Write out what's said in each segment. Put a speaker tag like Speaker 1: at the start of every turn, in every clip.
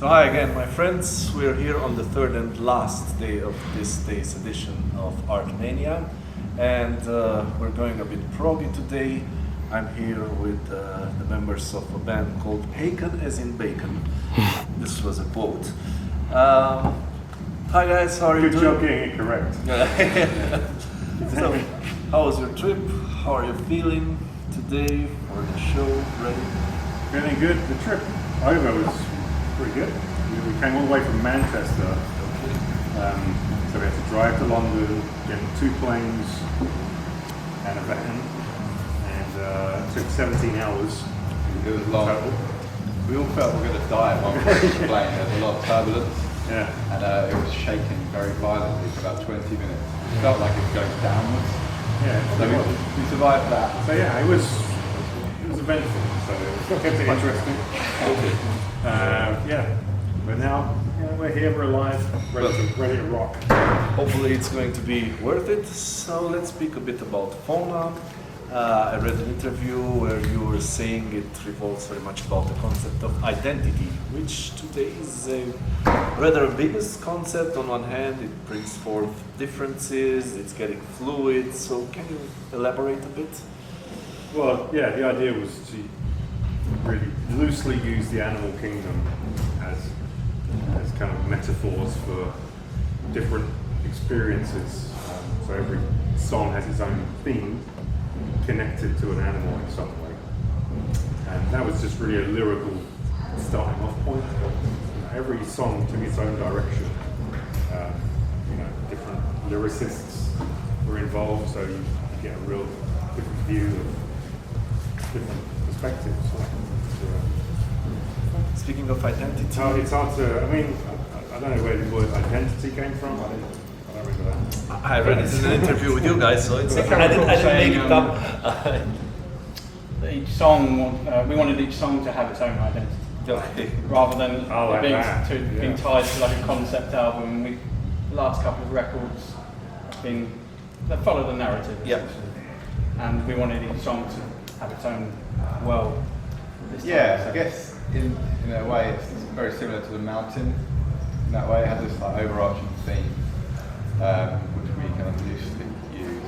Speaker 1: So hi again, my friends. We're here on the third and last day of this day's edition of ARTmania, and we're going a bit proggy today. I'm here with the members of a band called Haken, as in bacon. This was a quote. Hi guys, how are you doing?
Speaker 2: Good job getting it correct.
Speaker 1: So, how was your trip? How are you feeling today for the show? Ready?
Speaker 2: Feeling good. The trip over was pretty good. We came all the way from Manchester, so we had to drive to London, get 2 planes and a van, and it took 17 hours.
Speaker 3: It was long. We all felt we were going to die at one point on the plane. There was a lot of turbulence, and it was shaking very violently for about 20 minutes. It felt like it was going downwards.
Speaker 2: Yeah,
Speaker 3: so we survived that.
Speaker 2: So yeah, it was eventful. So it kept it interesting. But now we're here, we're alive, ready to rock.
Speaker 1: Hopefully it's going to be worth it. So let's speak a bit about fauna. I read an interview where you were saying it revolves very much about the concept of identity, which today is a rather ambiguous concept. On one hand, it brings forth differences, it's getting fluid. So can you elaborate a bit?
Speaker 2: Well, yeah, the idea was to really loosely use the animal kingdom as kind of metaphors for different experiences. So every song has its own theme connected to an animal in some way. And that was just really a lyrical starting off point. Every song took its own direction. Different lyricists were involved, so you get a real different view of different perspectives.
Speaker 1: Speaking of identity,
Speaker 2: it's hard to. I don't know where the word identity came from. I don't remember that.
Speaker 1: I read it in an interview with you guys, so it's I didn't make it up.
Speaker 4: Each song, we wanted each song to have its own identity, rather than being tied to like a concept album. The last couple of records they follow the narrative, and we wanted each song to have its own world.
Speaker 3: I guess in a way it's very similar to The Mountain. In that way, it has this overarching theme, which we kind of loosely use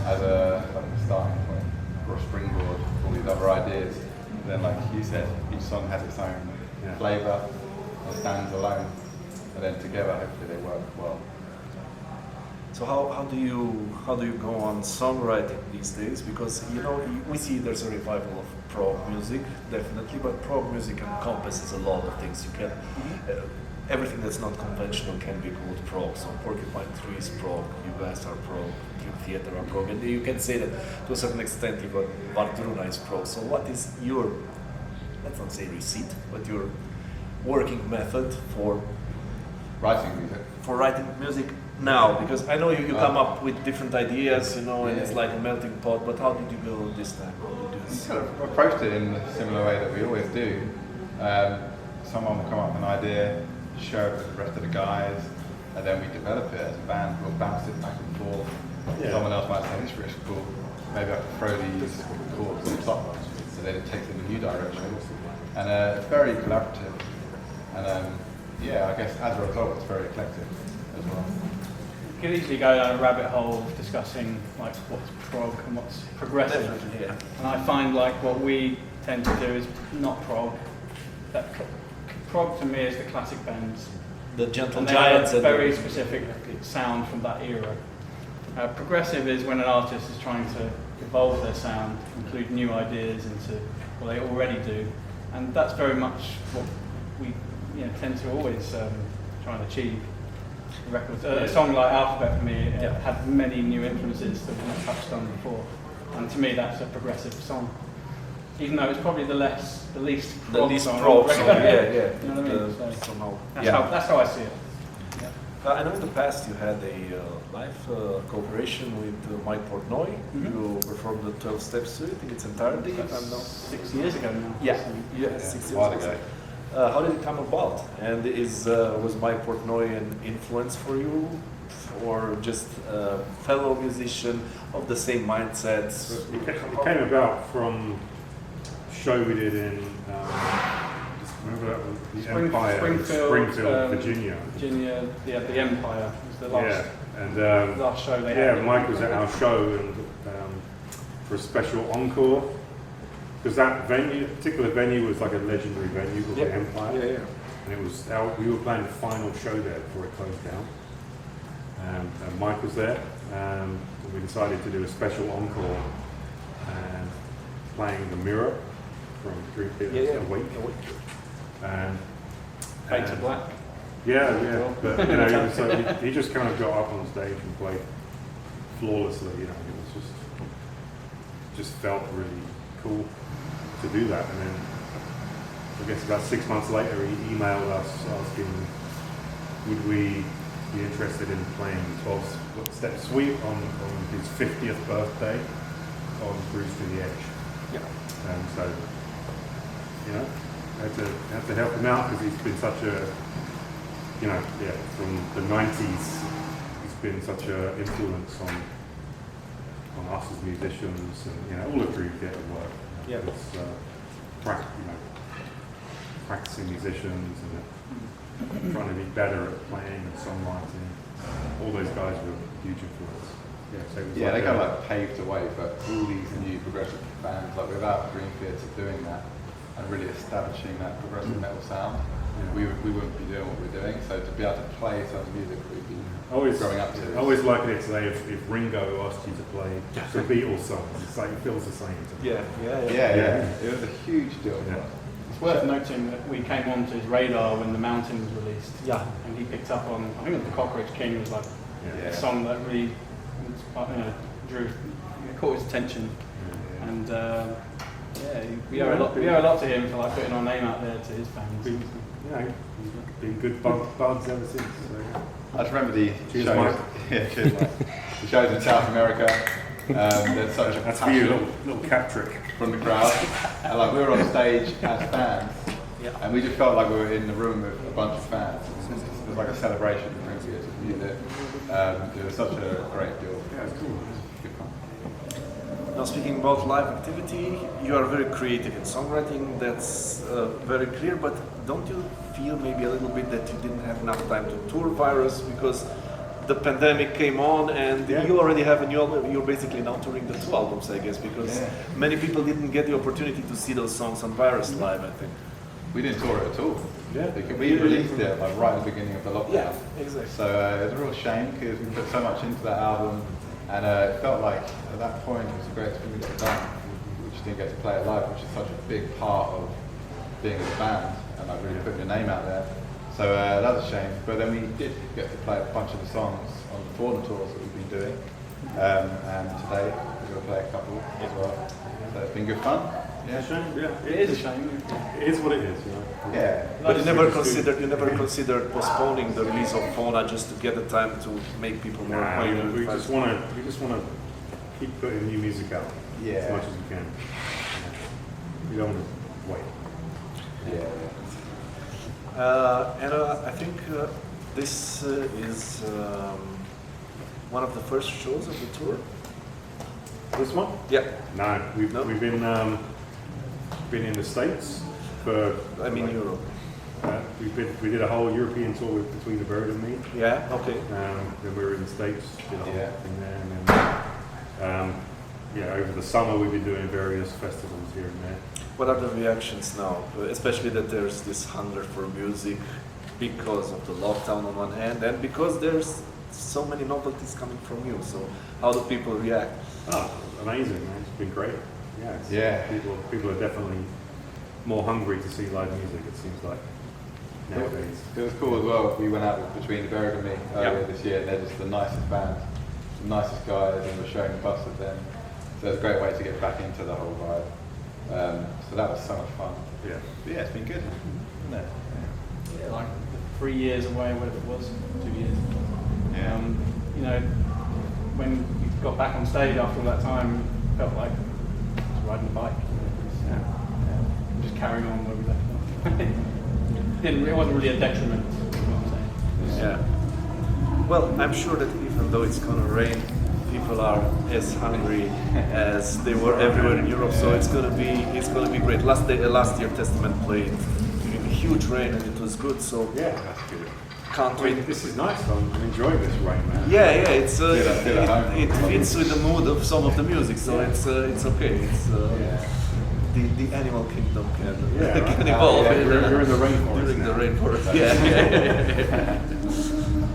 Speaker 3: as a starting point or a springboard for all these other ideas. And then, like you said, each song has its own flavour, it stands alone, and then together, hopefully, they work well.
Speaker 1: So how do you go on songwriting these days? Because we see there's a revival of prog music, definitely, but prog music encompasses a lot of things. You can everything that's not conventional can be called prog. So Porcupine Tree is prog, you guys are prog, Dream Theater are prog, and you can say that to a certain extent even Vlăduț is prog. So what is your, let's not say receipt, but your working method for writing music now? Because I know you come up with different ideas, and it's like a melting pot, but how did you go this time?
Speaker 3: We kind of approached it in a similar way that we always do. Someone will come up with an idea, share it with the rest of the guys, and then we develop it as a band. We'll bounce it back and forth. Someone else might say, this is really cool, maybe I can throw these chords on top, so then it takes it in a new direction. And it's very collaborative, and I guess as a result it's very eclectic as well.
Speaker 4: You could easily go down a rabbit hole of discussing like what's prog and what's progressive. And I find like what we tend to do is not prog. That prog to me is the classic bands.
Speaker 1: The Gentle
Speaker 4: and
Speaker 1: Giants.
Speaker 4: They have a very specific sound from that era. Progressive is when an artist is trying to evolve their sound, include new ideas into what they already do. And that's very much what we tend to always try and achieve. Records. A song like Alphabet for me had many new influences that we've not touched on before, and to me that's a progressive song. Even though it's probably the least prog song.
Speaker 1: You know what
Speaker 4: I mean?
Speaker 1: Somehow.
Speaker 4: That's how I see it.
Speaker 1: I know in the past you had a live cooperation with Mike Portnoy. You performed the 12 Steps to it in its entirety.
Speaker 4: That's 6 years ago now.
Speaker 1: 6 years ago. How did it come about? And was Mike Portnoy an influence for you, or just a fellow musician of the same mindset?
Speaker 2: It came about from a show we did in Remember that was the
Speaker 4: Spring-
Speaker 2: Empire, Springfield, Virginia.
Speaker 4: Virginia, yeah, the Empire was the last,
Speaker 2: Yeah, and
Speaker 4: last show they
Speaker 2: yeah,
Speaker 4: had.
Speaker 2: Mike was at our show and for a special encore because that particular venue was like a legendary venue called the Empire.
Speaker 1: Yeah, yeah.
Speaker 2: And it was we were playing the final show there before it closed down. And Mike was there. And we decided to do a special encore and playing The Mirror from Dream Theater's Awake. And
Speaker 4: Fade to Black.
Speaker 2: yeah. But you know, he just kind of got up on stage and played flawlessly. You know, it was just felt really cool to do that. And then I guess about 6 months later, he emailed us asking would we be interested in playing 12-step suite on his 50th birthday on Cruise to the Edge.
Speaker 1: Yeah.
Speaker 2: And so, you know, I had to help him out because he's been such a, you know, from the 90s, he's been such an influence on us as musicians and, you know, all of Dream Theater work.
Speaker 1: Yeah.
Speaker 2: It's, practicing musicians and trying to be better at playing and songwriting. All those guys were huge influence. Yeah, so it was
Speaker 3: Yeah, they kind of like paved the way for all these new progressive bands. Like without Dream Theater doing that and really establishing that progressive metal sound, we wouldn't be doing what we're doing. So to be able to play some music we've been growing up to.
Speaker 2: I always liken it today if Ringo asked you to play the Beatles songs, it's like it feels the same to me.
Speaker 3: Yeah. It was a huge deal for us.
Speaker 4: It's worth noting that we came onto his radar when The Mountain was released.
Speaker 1: Yeah.
Speaker 4: And he picked up on, I think The Cockroach King was like a song that really caught his attention. And we owe a lot to him for like putting our name out there to his fans.
Speaker 2: You know, he's been good buds ever since. So.
Speaker 3: I just remember the
Speaker 2: Cheers,
Speaker 3: shows.
Speaker 2: Mike.
Speaker 3: Yeah, cheers, Mike. The shows in South America. There's such a
Speaker 2: That's for you,
Speaker 3: passion
Speaker 2: little cap trick.
Speaker 3: from the crowd, and like we were on stage as fans, and we just felt like we were in the room with a bunch of fans. It was like a celebration of Dream Theater music. It was such a great deal.
Speaker 2: Yeah, it's cool.
Speaker 3: Good fun.
Speaker 1: Now speaking about live activity, you are very creative in songwriting, that's very clear, but don't you feel maybe a little bit that you didn't have enough time to tour Virus because the pandemic came on and you already have a new album, you're basically now touring the 2 albums, I guess, because many people didn't get the opportunity to see those songs on Virus live, I think.
Speaker 3: We didn't tour it at all.
Speaker 2: Yeah.
Speaker 3: Because we released it like right at the beginning of the lockdown.
Speaker 1: Yeah, exactly.
Speaker 3: So it was a real shame because we put so much into that album, and it felt like at that point it was the greatest thing we got done. We just didn't get to play it live, which is such a big part of being a band and like really putting your name out there. So that was a shame. But then we did get to play a bunch of the songs on the former tours that we've been doing, and today we're going to play a couple as well. So it's been good fun.
Speaker 2: Yeah, shame. Yeah,
Speaker 4: It is a shame.
Speaker 2: It is what it is. You know?
Speaker 3: Yeah.
Speaker 1: But you never considered postponing the release of Fauna just to get the time to make people more acquainted.
Speaker 2: We just want to keep putting new music out as much as we can. We don't want to wait.
Speaker 1: And I think this is one of the first shows of the tour.
Speaker 2: This one?
Speaker 1: Yeah.
Speaker 2: No, we've been in the States for.
Speaker 1: I mean Europe.
Speaker 2: We did a whole European tour with Between the Bird and Me.
Speaker 1: Yeah. Okay.
Speaker 2: Then we were in the States, did a whole
Speaker 3: Yeah.
Speaker 2: thing there, and then over the summer we've been doing various festivals here and there.
Speaker 1: What are the reactions now, especially that there's this hunger for music because of the lockdown on one hand, and because there's so many novelties coming from you. So how do people react?
Speaker 2: Oh, amazing, man! It's been great. Yeah. People are definitely more hungry to see live music. It seems like nowadays.
Speaker 3: It was cool as well. We went out with Between the Bird and Me earlier this year, and they're just the nicest band, the nicest guys, and we're showing a bus with them. So it's a great way to get back into the whole vibe. So that was so much fun.
Speaker 2: Yeah.
Speaker 3: But yeah, it's been good, isn't it?
Speaker 4: Yeah, like 3 years away, whatever it was, 2 years.
Speaker 3: Yeah.
Speaker 4: When we got back on stage after all that time, it felt like just riding a bike. Just carrying on where we left off. It wasn't really a detriment, is what I'm saying.
Speaker 1: Yeah. Well, I'm sure that even though it's gonna rain, people are as hungry as they were everywhere in Europe. So it's gonna be great. Last year, Testament played huge rain and it was good. So
Speaker 2: Yeah, that's good.
Speaker 1: can't
Speaker 2: I mean,
Speaker 1: wait.
Speaker 2: this is nice. I'm enjoying this rain, man.
Speaker 1: Yeah, it's
Speaker 3: Feel at home.
Speaker 1: it fits with the mood of some of the music, so it's okay. It's the animal kingdom can
Speaker 2: Yeah, right.
Speaker 1: can evolve
Speaker 3: Yeah,
Speaker 2: You're in the rainforest
Speaker 1: during
Speaker 2: now.
Speaker 1: the rainforest. Yeah.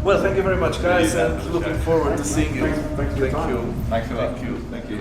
Speaker 1: Well, thank you very much, guys, and looking forward to seeing you.
Speaker 2: Thanks for your time.
Speaker 1: you.
Speaker 3: Thanks a lot.
Speaker 1: Thank you.
Speaker 3: Thank you.